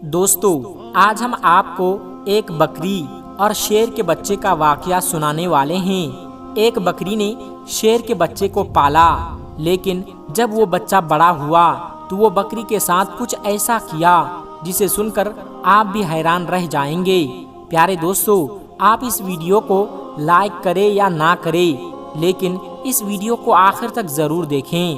دوستو، آج ہم آپ کو ایک بکری اور شیر کے بچے کا واقعہ سنانے والے ہیں۔ ایک بکری نے شیر کے بچے کو پالا، لیکن جب وہ بچہ بڑا ہوا تو وہ بکری کے ساتھ کچھ ایسا کیا جسے سن کر آپ بھی حیران رہ جائیں گے۔ پیارے دوستو، آپ اس ویڈیو کو لائک کریں یا نہ کریں، لیکن اس ویڈیو کو آخر تک ضرور دیکھیں۔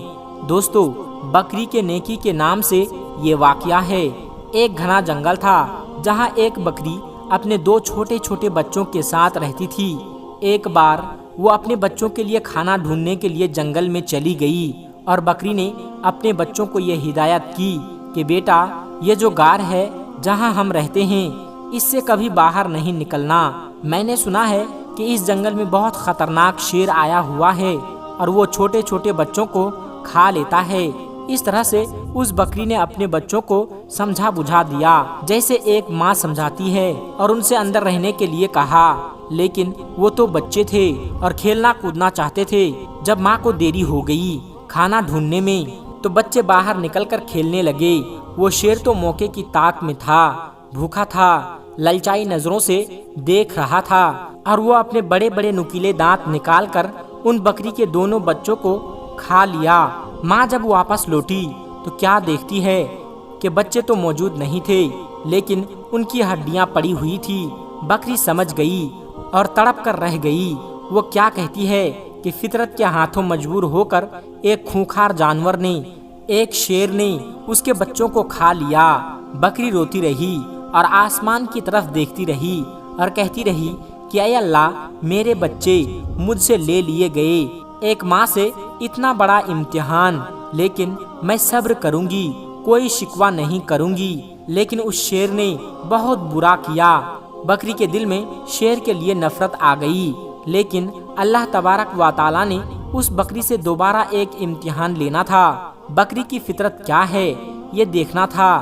دوستو، بکری کے نیکی کے نام سے یہ واقعہ ہے۔ ایک گھنا جنگل تھا جہاں ایک بکری اپنے دو چھوٹے چھوٹے بچوں کے ساتھ رہتی تھی۔ ایک بار وہ اپنے بچوں کے لیے کھانا ڈھونڈنے کے لیے جنگل میں چلی گئی اور بکری نے اپنے بچوں کو یہ ہدایت کی کہ بیٹا، یہ جو غار ہے جہاں ہم رہتے ہیں، اس سے کبھی باہر نہیں نکلنا۔ میں نے سنا ہے کہ اس جنگل میں بہت خطرناک شیر آیا ہوا ہے اور وہ چھوٹے چھوٹے بچوں کو کھا لیتا ہے۔ اس طرح سے اس بکری نے اپنے بچوں کو سمجھا بجھا دیا جیسے ایک ماں سمجھاتی ہے، اور ان سے اندر رہنے کے لیے کہا، لیکن وہ تو بچے تھے اور کھیلنا کودنا چاہتے تھے۔ جب ماں کو دیری ہو گئی کھانا ڈھونڈنے میں تو بچے باہر نکل کر کھیلنے لگے۔ وہ شیر تو موقع کی طاق میں تھا، بھوکا تھا، للچائی نظروں سے دیکھ رہا تھا، اور وہ اپنے بڑے بڑے نکیلے دانت نکال کر ان بکری کے دونوں بچوں کو کھا لیا۔ ماں جب واپس لوٹی تو کیا دیکھتی ہے کہ بچے تو موجود نہیں تھے، لیکن ان کی ہڈیاں پڑی ہوئی تھی۔ بکری سمجھ گئی اور تڑپ کر رہ گئی۔ وہ کیا کہتی ہے کہ فطرت کے ہاتھوں مجبور ہو کر ایک خونخوار جانور نے، ایک شیر نے اس کے بچوں کو کھا لیا۔ بکری روتی رہی اور آسمان کی طرف دیکھتی رہی اور کہتی رہی کہ اے اللہ، میرے بچے مجھ سے لے لیے گئے۔ ایک ماں سے اتنا بڑا امتحان، لیکن میں صبر کروں گی، کوئی شکوہ نہیں کروں گی۔ لیکن اس شیر نے بہت برا کیا۔ بکری کے دل میں شیر کے لیے نفرت آ گئی، لیکن اللہ تبارک و تعالی نے اس بکری سے دوبارہ ایک امتحان لینا تھا۔ بکری کی فطرت کیا ہے یہ دیکھنا تھا۔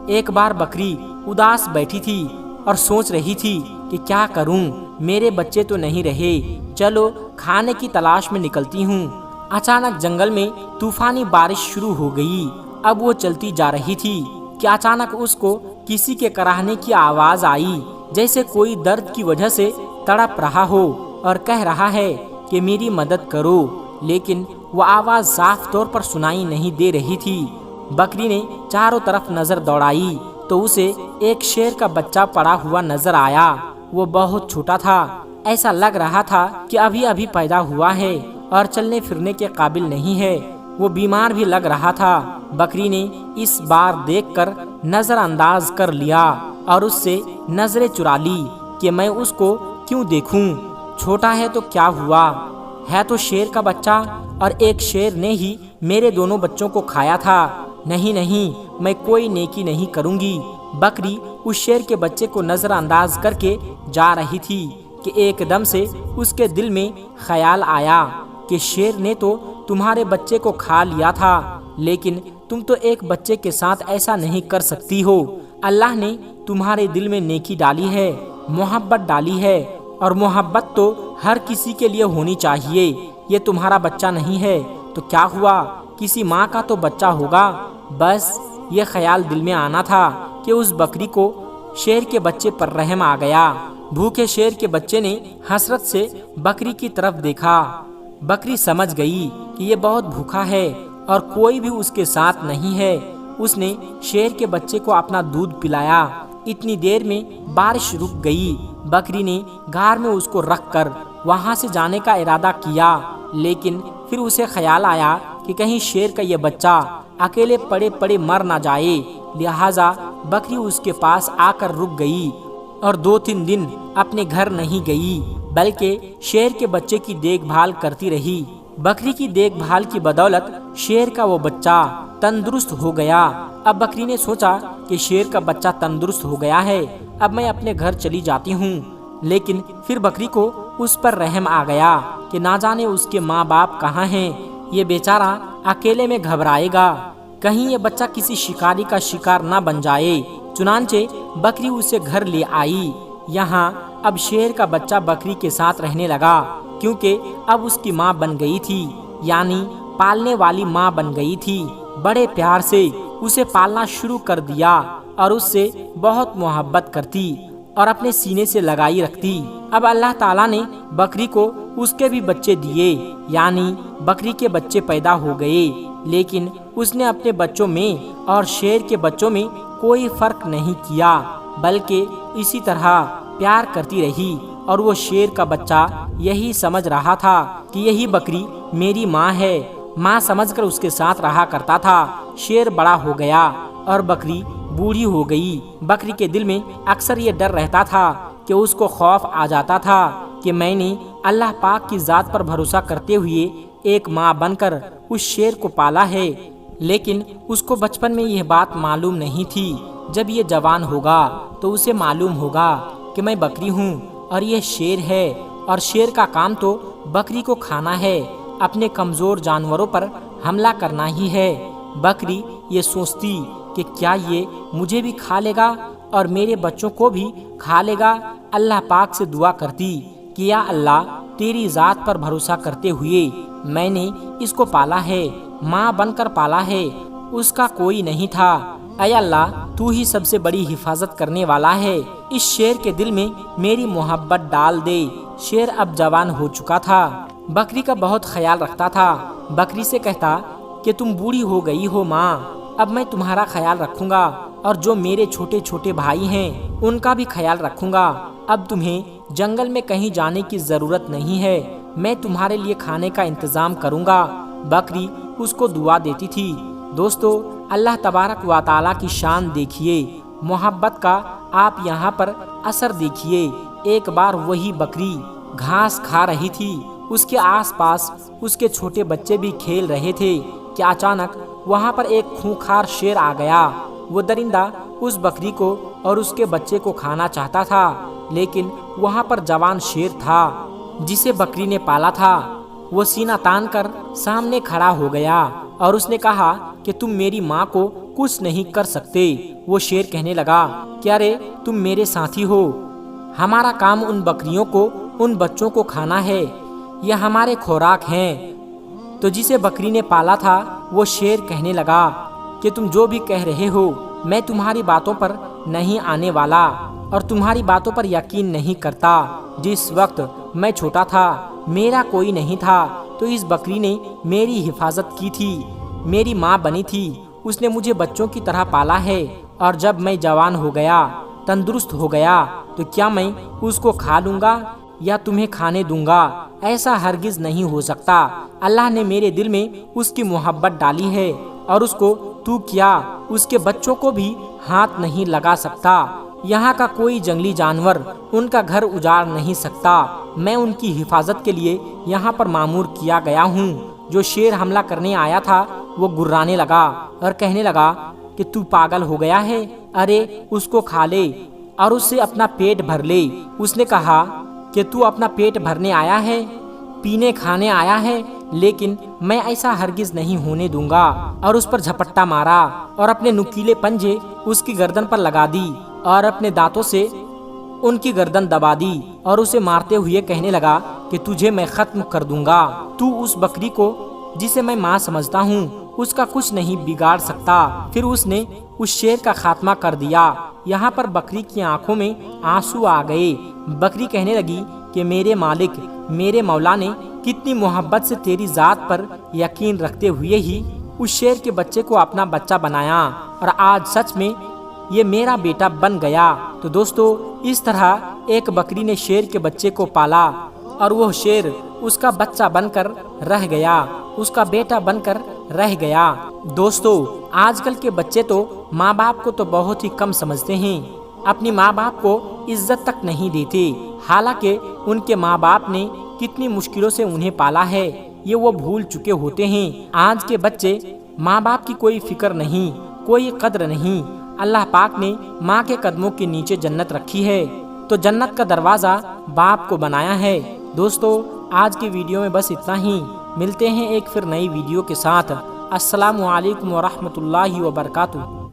ایک بار بکری اداس بیٹھی تھی اور سوچ رہی تھی کہ کیا کروں، میرے بچے تو نہیں رہے، چلو کھانے کی تلاش میں نکلتی ہوں۔ اچانک جنگل میں طوفانی بارش شروع ہو گئی۔ اب وہ چلتی جا رہی تھی کہ اچانک اس کو کسی کے کراہنے کی آواز آئی، جیسے کوئی درد کی وجہ سے تڑپ رہا ہو اور کہہ رہا ہے کہ میری مدد کرو، لیکن وہ آواز صاف طور پر سنائی نہیں دے رہی تھی۔ بکری نے چاروں طرف نظر دوڑائی تو اسے ایک شیر کا بچہ پڑا ہوا نظر آیا۔ وہ بہت چھوٹا تھا، ایسا لگ رہا تھا کہ ابھی ابھی پیدا ہوا ہے اور چلنے پھرنے کے قابل نہیں ہے۔ وہ بیمار بھی لگ رہا تھا۔ بکری نے اس بار دیکھ کر نظر انداز کر لیا اور اس سے نظریں چرا لی کہ میں اس کو کیوں دیکھوں، چھوٹا ہے تو کیا ہوا، ہے تو شیر کا بچہ، اور ایک شیر نے ہی میرے دونوں بچوں کو کھایا تھا۔ نہیں نہیں، میں کوئی نیکی نہیں کروں گی۔ بکری اس شیر کے بچے کو نظر انداز کر کے جا رہی تھی کہ ایک دم سے اس کے دل میں خیال آیا کہ شیر نے تو تمہارے بچے کو کھا لیا تھا، لیکن تم تو ایک بچے کے ساتھ ایسا نہیں کر سکتی ہو۔ اللہ نے تمہارے دل میں نیکی ڈالی ہے، محبت ڈالی ہے، اور محبت تو ہر کسی کے لیے ہونی چاہیے۔ یہ تمہارا بچہ نہیں ہے تو کیا ہوا، کسی ماں کا تو بچہ ہوگا۔ بس یہ خیال دل میں آنا تھا کہ اس بکری کو شیر کے بچے پر رحم آ گیا۔ بھوکے شیر کے بچے نے حسرت سے بکری کی طرف دیکھا۔ بکری سمجھ گئی کہ یہ بہت بھوکا ہے اور کوئی بھی اس کے ساتھ نہیں ہے۔ اس نے شیر کے بچے کو اپنا دودھ پلایا۔ اتنی دیر میں بارش رک گئی۔ بکری نے غار میں اس کو رکھ کر وہاں سے جانے کا ارادہ کیا، لیکن پھر اسے خیال آیا کہ کہیں شیر کا یہ بچہ اکیلے پڑے پڑے مر نہ جائے، لہٰذا بکری اس کے پاس آ کر رک گئی اور 2-3 دن اپنے گھر نہیں گئی، بلکہ شیر کے بچے کی دیکھ بھال کرتی رہی۔ بکری کی دیکھ بھال کی بدولت شیر کا وہ بچہ تندرست ہو گیا۔ اب بکری نے سوچا کہ شیر کا بچہ تندرست ہو گیا ہے، اب میں اپنے گھر چلی جاتی ہوں۔ لیکن پھر بکری کو اس پر رحم آ گیا کہ نہ جانے اس کے ماں باپ کہاں ہیں، یہ بیچارہ اکیلے میں گھبرائے گا، کہیں یہ بچہ کسی شکاری کا شکار نہ بن جائے۔ چنانچہ بکری اسے گھر لے آئی۔ یہاں اب شیر کا بچہ بکری کے ساتھ رہنے لگا، کیونکہ اب اس کی ماں بن گئی تھی، یعنی پالنے والی ماں بن گئی تھی۔ بڑے پیار سے اسے پالنا شروع کر دیا اور اس سے بہت محبت کرتی اور اپنے سینے سے لگائی رکھتی۔ اب اللہ تعالیٰ نے بکری کو اس کے بھی بچے دیے، یعنی بکری کے بچے پیدا ہو گئے، لیکن اس نے اپنے بچوں میں اور شیر کے بچوں میں کوئی فرق نہیں کیا، بلکہ اسی طرح پیار کرتی رہی۔ اور وہ شیر کا بچہ یہی سمجھ رہا تھا کہ یہی بکری میری ماں ہے، ماں سمجھ کر اس کے ساتھ رہا کرتا تھا۔ شیر بڑا ہو گیا اور بکری بوڑھی ہو گئی۔ بکری کے دل میں اکثر یہ ڈر رہتا تھا کہ اس کو خوف آ جاتا تھا کہ میں نے اللہ پاک کی ذات پر بھروسہ کرتے ہوئے ایک ماں بن کر اس شیر کو پالا ہے، لیکن اس کو بچپن میں یہ بات معلوم نہیں تھی۔ جب یہ جوان ہوگا تو اسے معلوم ہوگا کہ میں بکری ہوں اور یہ شیر ہے، اور شیر کا کام تو بکری کو کھانا ہے، اپنے کمزور جانوروں پر حملہ کرنا ہی ہے۔ بکری یہ سوچتی کہ کیا یہ مجھے بھی کھا لے گا اور میرے بچوں کو بھی کھا لے گا۔ اللہ پاک سے دعا کرتی کہ یا اللہ، تیری ذات پر بھروسہ کرتے ہوئے میں نے اس کو پالا ہے، ماں بن کر پالا ہے، اس کا کوئی نہیں تھا۔ اے اللہ، تو ہی سب سے بڑی حفاظت کرنے والا ہے، اس شیر کے دل میں میری محبت ڈال دے۔ شیر اب جوان ہو چکا تھا، بکری کا بہت خیال رکھتا تھا۔ بکری سے کہتا کہ تم بوڑھی ہو گئی ہو ماں، اب میں تمہارا خیال رکھوں گا، اور جو میرے چھوٹے چھوٹے بھائی ہیں ان کا بھی خیال رکھوں گا۔ اب تمہیں جنگل میں کہیں جانے کی ضرورت نہیں ہے، میں تمہارے لیے کھانے کا انتظام کروں گا۔ بکری اس کو دعا دیتی تھی۔ دوستو، اللہ تبارک و تعالیٰ کی شان دیکھیے، محبت کا آپ یہاں پر اثر دیکھیے۔ ایک بار وہی بکری گھاس کھا رہی تھی، اس کے آس پاس اس کے چھوٹے بچے بھی کھیل رہے تھے کہ اچانک وہاں پر ایک خونخوار شیر آ گیا۔ وہ درندہ اس بکری کو اور اس کے بچے کو کھانا چاہتا تھا، لیکن وہاں پر جوان شیر تھا جسے بکری نے پالا تھا۔ وہ سینہ تان کر سامنے کھڑا ہو گیا اور اس نے کہا کہ تم میری ماں کو کچھ نہیں کر سکتے۔ وہ شیر کہنے لگا کہ ارے تم میرے ساتھی ہو، ہمارا کام ان بکریوں کو، ان بچوں کو کھانا ہے، یہ ہمارے خوراک ہیں۔ تو جسے بکری نے پالا تھا وہ شیر کہنے لگا کہ تم جو بھی کہہ رہے ہو میں تمہاری باتوں پر نہیں آنے والا اور تمہاری باتوں پر یقین نہیں کرتا۔ جس وقت میں چھوٹا تھا، میرا کوئی نہیں تھا، تو اس بکری نے میری حفاظت کی تھی، میری ماں بنی تھی، اس نے مجھے بچوں کی طرح پالا ہے، اور جب میں جوان ہو گیا، تندرست ہو گیا، تو کیا میں اس کو کھا لوں گا یا تمہیں کھانے دوں گا؟ ایسا ہرگز نہیں ہو سکتا۔ اللہ نے میرے دل میں اس کی محبت ڈالی ہے، اور اس کو تو کیا اس کے بچوں کو بھی ہاتھ نہیں لگا سکتا۔ یہاں کا کوئی جنگلی جانور ان کا گھر اجاڑ نہیں سکتا۔ میں ان کی حفاظت کے لیے یہاں پر مامور کیا گیا ہوں۔ جو شیر حملہ کرنے آیا تھا وہ گرانے لگا اور کہنے لگا کہ تو پاگل ہو گیا ہے، ارے اس کو کھا لے اور اس سے اپنا پیٹ بھر لے۔ اس نے کہا کہ تو اپنا پیٹ بھرنے آیا ہے، پینے کھانے آیا ہے، لیکن میں ایسا ہرگز نہیں ہونے دوں گا۔ اور اس پر جھپٹا مارا اور اپنے نکیلے پنجے اس کی گردن پر لگا دی اور اپنے دانتوں سے ان کی گردن دبا دی اور اسے مارتے ہوئے کہنے لگا کہ تجھے میں ختم کر دوں گا۔ تو اس بکری کو جسے میں ماں سمجھتا ہوں اس کا کچھ نہیں بگاڑ سکتا۔ پھر اس نے اس شیر کا خاتمہ کر دیا۔ یہاں پر بکری کی آنکھوں میں آنسو آ گئے۔ بکری کہنے لگی کہ میرے مالک، میرے مولا نے کتنی محبت سے تیری ذات پر یقین رکھتے ہوئے ہی اس شیر کے بچے کو اپنا بچہ بنایا، اور آج سچ میں یہ میرا بیٹا بن گیا۔ تو دوستو، اس طرح ایک بکری نے شیر کے بچے کو پالا، اور وہ شیر اس کا بچہ بن کر رہ گیا، اس کا بیٹا بن کر رہ گیا۔ دوستو، آج کل کے بچے تو ماں باپ کو تو بہت ہی کم سمجھتے ہیں، اپنی ماں باپ کو عزت تک نہیں دیتے، حالانکہ ان کے ماں باپ نے کتنی مشکلوں سے انہیں پالا ہے، یہ وہ بھول چکے ہوتے ہیں۔ آج کے بچے ماں باپ کی کوئی فکر نہیں، کوئی قدر نہیں۔ اللہ پاک نے ماں کے قدموں کے نیچے جنت رکھی ہے، تو جنت کا دروازہ باپ کو بنایا ہے۔ دوستو، آج کی ویڈیو میں بس اتنا ہی، ملتے ہیں ایک پھر نئی ویڈیو کے ساتھ۔ السلام علیکم ورحمۃ اللہ وبرکاتہ۔